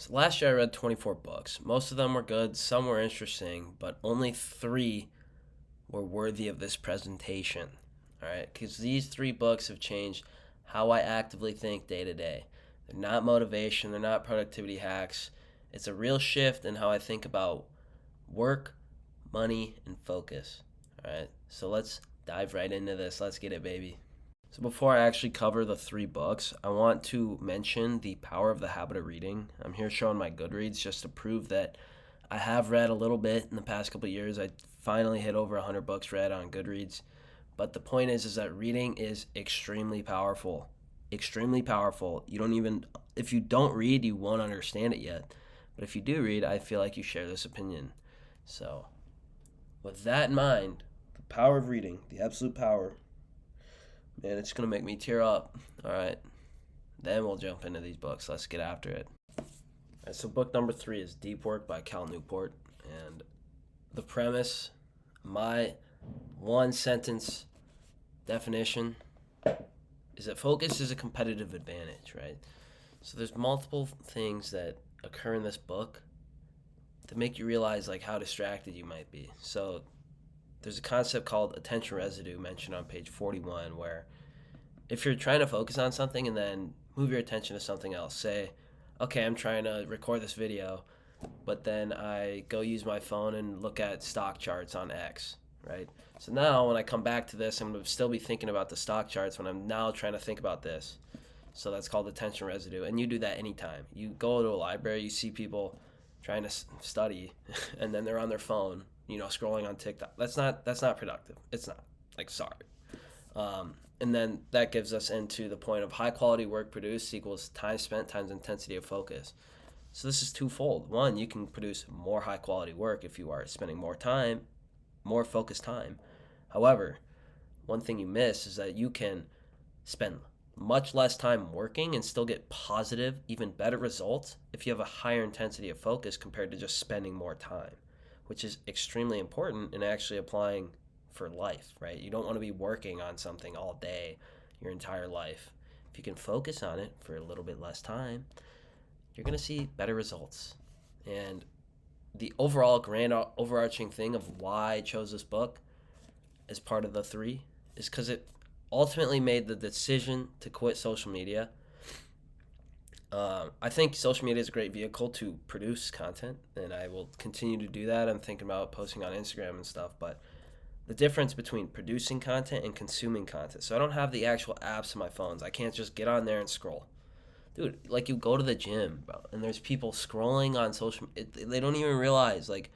So last year I read 24 books. Most of them were good, some were interesting, but only 3 were worthy of this presentation. All right, because these 3 books have changed how I actively think day to day. They're not motivation, they're not productivity hacks. It's a real shift in how I think about work, money, and focus. All right, so let's dive right into this. Let's get it, baby. So before I actually cover the 3 books, I want to mention The Power of the Habit of Reading. I'm here showing my Goodreads just to prove that I have read a little bit in the past couple of years. I finally hit over 100 books read on Goodreads. But the point is that reading is extremely powerful. Extremely powerful. You don't even, if you don't read, you won't understand it yet. But if you do read, I feel like you share this opinion. So, with that in mind, the power of reading, the absolute power, man, it's going to make me tear up. All right. Then we'll jump into these books. Let's get after it. All right, so, book number 3 is Deep Work by Cal Newport. And the premise, my one sentence definition, is that focus is a competitive advantage, right? So, there's multiple things that occur in this book that make you realize like how distracted you might be. So, there's a concept called attention residue mentioned on page 41 where if you're trying to focus on something and then move your attention to something else, say, okay, I'm trying to record this video, but then I go use my phone and look at stock charts on X, right? So now when I come back to this, I'm going to still be thinking about the stock charts when I'm now trying to think about this. So that's called attention residue. And you do that anytime. You go to a library, you see people trying to study, and then they're on their phone, scrolling on TikTok. That's not productive. It's not. Like, sorry. And then that gives us into the point of high quality work produced equals time spent times intensity of focus. So this is twofold. One, you can produce more high quality work if you are spending more time, more focused time. However, one thing you miss is that you can spend much less time working and still get positive, even better results if you have a higher intensity of focus compared to just spending more time, which is extremely important in actually applying for life, right? You don't want to be working on something all day, your entire life. If you can focus on it for a little bit less time, you're going to see better results. And the overall grand overarching thing of why I chose this book as part of the 3 is because it ultimately made the decision to quit social media. I think social media is a great vehicle to produce content, and I will continue to do that. I'm thinking about posting on Instagram and stuff, but the difference between producing content and consuming content. So I don't have the actual apps on my phones. I can't just get on there and scroll. Dude, like you go to the gym, bro, and there's people scrolling on they don't even realize like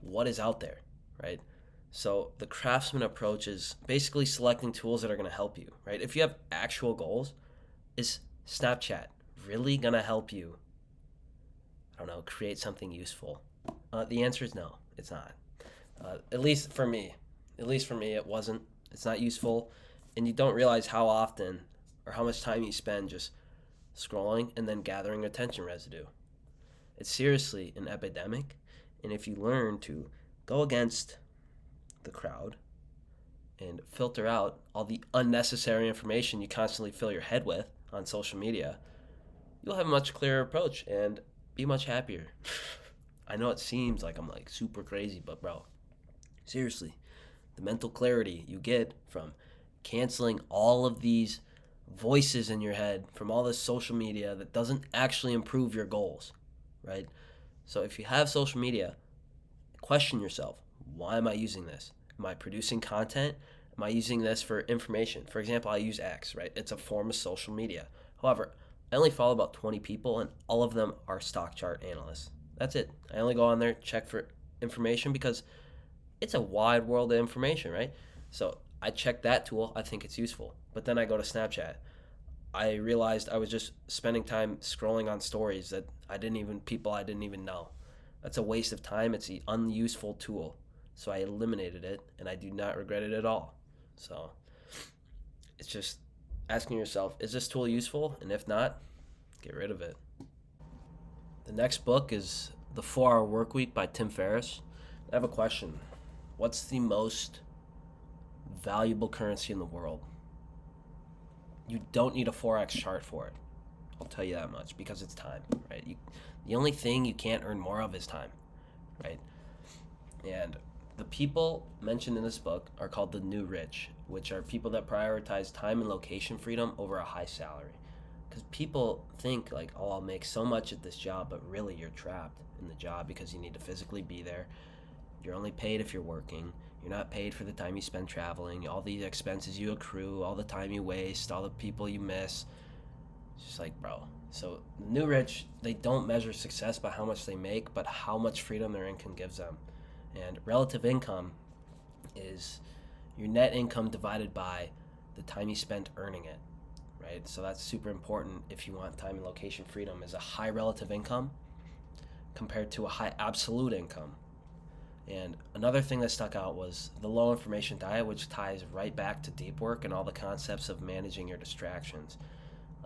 what is out there, right? So the craftsman approach is basically selecting tools that are going to help you, right? If you have actual goals, is Snapchat really going to help you, I don't know, create something useful? The answer is no, it's not. At least for me. It wasn't. It's not useful. And you don't realize how often or how much time you spend just scrolling and then gathering attention residue. It's seriously an epidemic. And if you learn to go against the crowd and filter out all the unnecessary information you constantly fill your head with on social media, you'll have a much clearer approach and be much happier. I know it seems like I'm like super crazy, but bro, seriously, the mental clarity you get from canceling all of these voices in your head from all this social media that doesn't actually improve your goals, right? So if you have social media, question yourself, why am I using this? Am I producing content? Am I using this for information? For example, I use X, right? It's a form of social media. However, I only follow about 20 people and all of them are stock chart analysts. That's it. I only go on there, check for information because it's a wide world of information, right? So I check that tool. I think it's useful. But then I go to Snapchat. I realized I was just spending time scrolling on stories that people I didn't even know. That's a waste of time. It's an unuseful tool. So I eliminated it and I do not regret it at all. So it's just asking yourself, is this tool useful? And if not, get rid of it. The next book is The 4-Hour Workweek by Tim Ferriss. I have a question. What's the most valuable currency in the world? You don't need a Forex chart for it. I'll tell you that much because it's time, right? The only thing you can't earn more of is time, right? And the people mentioned in this book are called the new rich, which are people that prioritize time and location freedom over a high salary. Because people think like, oh, I'll make so much at this job, but really you're trapped in the job because you need to physically be there. You're only paid if you're working. You're not paid for the time you spend traveling, all these expenses you accrue, all the time you waste, all the people you miss. It's just like, bro. So the new rich, they don't measure success by how much they make, but how much freedom their income gives them. And relative income is your net income divided by the time you spent earning it, right? So that's super important if you want time and location freedom, is a high relative income compared to a high absolute income. And another thing that stuck out was the low information diet, which ties right back to deep work and all the concepts of managing your distractions.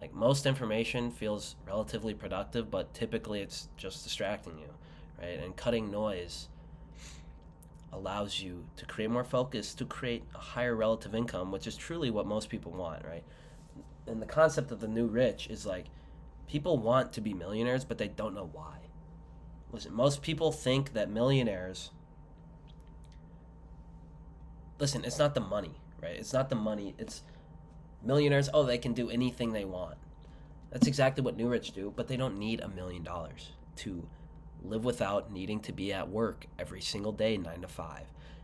Like, most information feels relatively productive, but typically it's just distracting you, right? And cutting noise allows you to create more focus, to create a higher relative income, which is truly what most people want, right? And the concept of the new rich is like, people want to be millionaires, but they don't know why. Listen, most people think that millionaires, listen, it's not the money, right? It's not the money. It's millionaires, oh, they can do anything they want. That's exactly what new rich do, but they don't need $1 million to live without needing to be at work every single day, 9 to 5.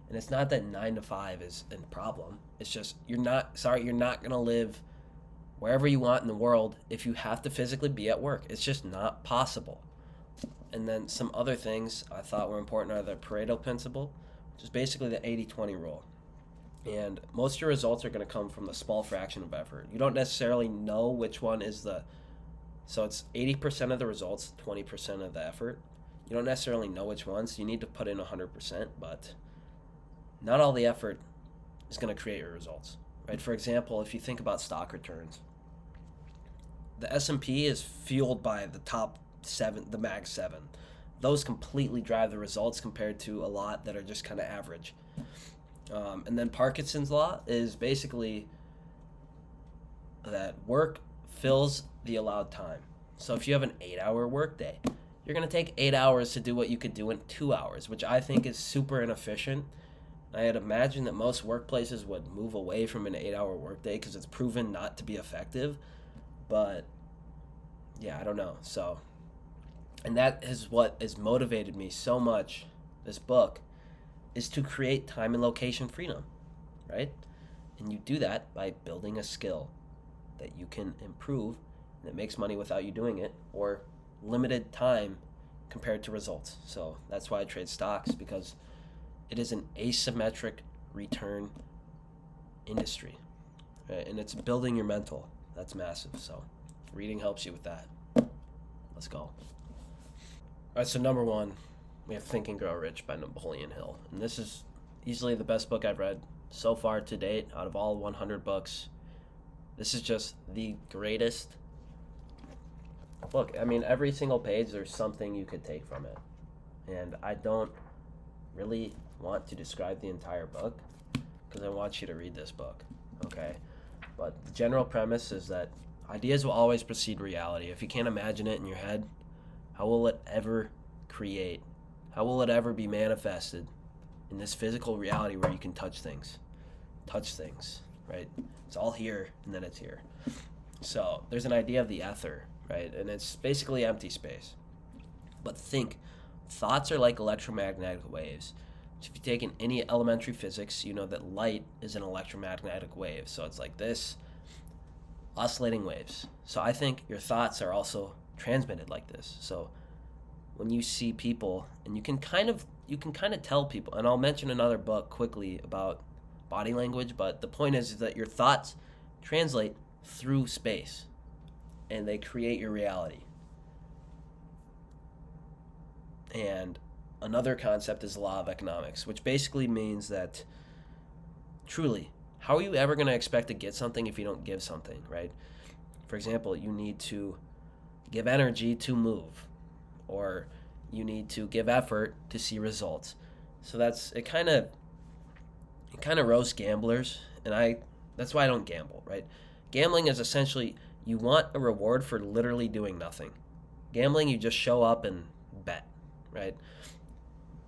And it's not that 9 to 5 is a problem. It's just, you're not going to live wherever you want in the world if you have to physically be at work. It's just not possible. And then some other things I thought were important are the Pareto principle, which is basically the 80-20 rule. And most of your results are going to come from the small fraction of effort. You don't necessarily know which one is so it's 80% of the results, 20% of the effort. You don't necessarily know which one, so you need to put in 100%, but not all the effort is going to create your results, right? For example, if you think about stock returns, the S&P is fueled by the top 7, the Mag 7. Those completely drive the results compared to a lot that are just kind of average. And then Parkinson's law is basically that work fills the allowed time. So if you have an 8-hour workday, you're going to take 8 hours to do what you could do in 2 hours, which I think is super inefficient. I had imagined that most workplaces would move away from an 8-hour workday because it's proven not to be effective. But yeah, I don't know. So, and that is what has motivated me so much, this book, is to create time and location freedom, right? And you do that by building a skill that you can improve and that makes money without you doing it, or limited time compared to results. So that's why I trade stocks, because it is an asymmetric return industry, right? And it's building your mental. That's massive. So reading helps you with that. Let's go. All right, so number one, we have Think and Grow Rich by Napoleon Hill. And this is easily the best book I've read so far to date out of all 100 books. This is just the greatest book. I mean, every single page, there's something you could take from it. And I don't really want to describe the entire book because I want you to read this book, okay? But the general premise is that ideas will always precede reality. If you can't imagine it in your head, how will it ever create? How will it ever be manifested in this physical reality where you can touch things, right? It's all here, and then it's here. So there's an idea of the ether, right? And it's basically empty space. But think, thoughts are like electromagnetic waves. So if you take in any elementary physics, you know that light is an electromagnetic wave. So it's like this, oscillating waves. So I think your thoughts are also transmitted like this. So when you see people, and you can kind of tell people, and I'll mention another book quickly about body language, but the point is that your thoughts translate through space and they create your reality. And another concept is the law of economics, which basically means that truly, how are you ever going to expect to get something if you don't give something, right? For example, you need to give energy to move, or you need to give effort to see results. So it kind of roasts gamblers, and that's why I don't gamble, right? Gambling is essentially, you want a reward for literally doing nothing. Gambling, you just show up and bet, right?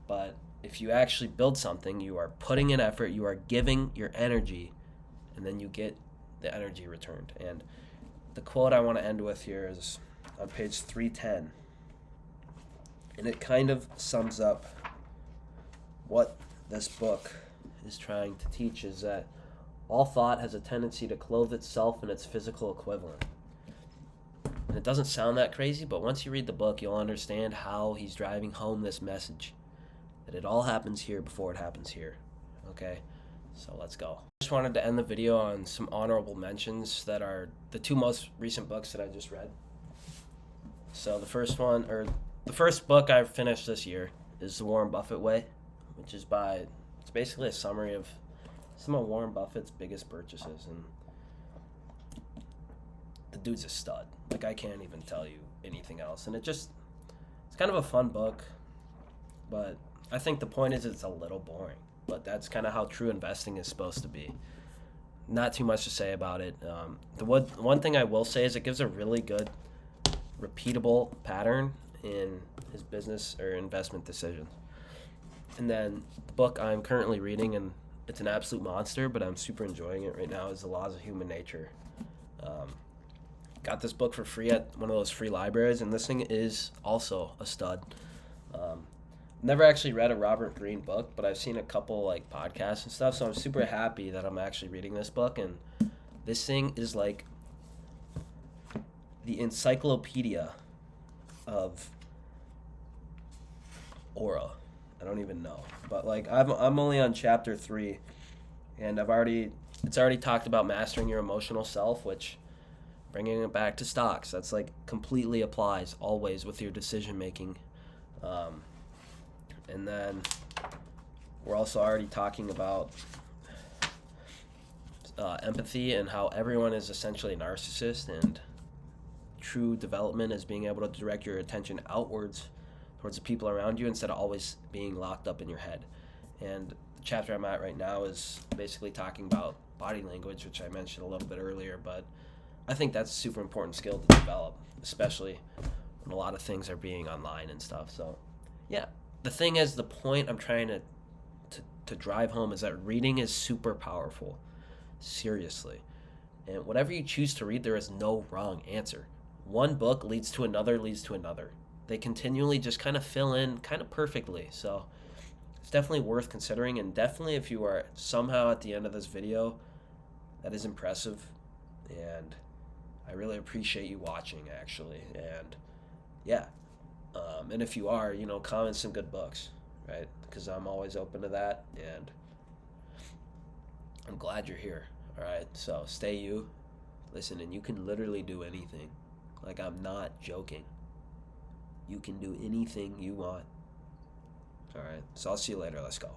But if you actually build something, you are putting in effort, you are giving your energy, and then you get the energy returned. And the quote I want to end with here is on page 310. And it kind of sums up what this book is trying to teach, is that all thought has a tendency to clothe itself in its physical equivalent. And it doesn't sound that crazy, but once you read the book, you'll understand how he's driving home this message, that it all happens here before it happens here. Okay, so let's go. I just wanted to end the video on some honorable mentions that are the two most recent books that I just read. So the first book I finished this year is The Warren Buffett Way, which is it's basically a summary of some of Warren Buffett's biggest purchases, and the dude's a stud. Like, I can't even tell you anything else. And it's kind of a fun book, but I think the point is it's a little boring. But that's kind of how true investing is supposed to be. Not too much to say about it. The one thing I will say is it gives a really good, repeatable pattern in his business or investment decisions. And then the book I'm currently reading, and it's an absolute monster, but I'm super enjoying it right now, is The Laws of Human Nature. Got this book for free at one of those free libraries, and this thing is also a stud. Never actually read a Robert Greene book, but I've seen a couple like podcasts and stuff, so I'm super happy that I'm actually reading this book. And this thing is like the encyclopedia of aura. I don't even know, but like I'm only on chapter 3, and it's already talked about mastering your emotional self, which, bringing it back to stocks, that's like completely applies always with your decision making. And then we're also already talking about empathy and how everyone is essentially a narcissist, and true development is being able to direct your attention outwards towards the people around you instead of always being locked up in your head. And the chapter I'm at right now is basically talking about body language, which I mentioned a little bit earlier, but I think that's a super important skill to develop, especially when a lot of things are being online and stuff. So yeah, the thing is, the point I'm trying to drive home is that reading is super powerful. Seriously. And whatever you choose to read, there is no wrong answer. One book leads to another, leads to another. They continually just kind of fill in kind of perfectly. So it's definitely worth considering, and definitely if you are somehow at the end of this video, that is impressive. And I really appreciate you watching, actually. And yeah. And if you are, comment some good books, right? Because I'm always open to that, and I'm glad you're here, all right? So stay you. Listen, and you can literally do anything. Like, I'm not joking. You can do anything you want. All right, so I'll see you later. Let's go.